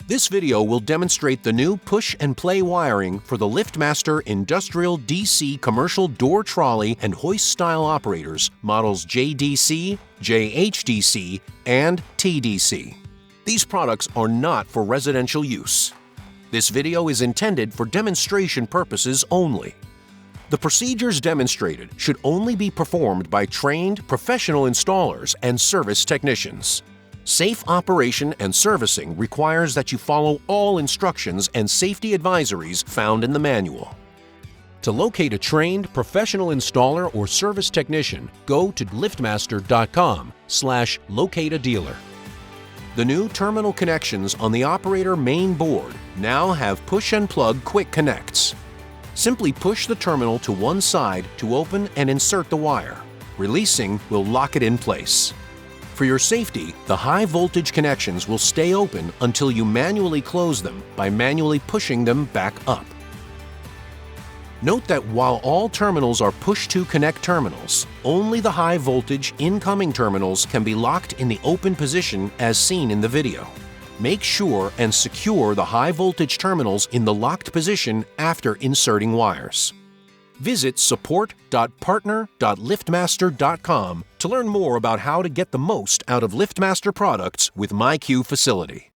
This video will demonstrate the new push and play wiring for the LiftMaster Industrial DC Commercial Door Trolley and Hoist Style Operators models JDC, JHDC, and TDC. These products are not for residential use. This video is intended for demonstration purposes only. The procedures demonstrated should only be performed by trained professional installers and service technicians. Safe operation and servicing requires that you follow all instructions and safety advisories found in the manual. To locate a trained professional installer or service technician, go to liftmaster.com/locate-a-dealer. The new terminal connections on the operator main board now have push and plug quick connects. Simply push the terminal to one side to open and insert the wire. Releasing will lock it in place. For your safety, the high voltage connections will stay open until you manually close them by manually pushing them back up. Note that while all terminals are push-to-connect terminals, only the high voltage incoming terminals can be locked in the open position as seen in the video. Make sure and secure the high voltage terminals in the locked position after inserting wires. Visit support.partner.liftmaster.com to learn more about how to get the most out of LiftMaster products with MyQ Facility.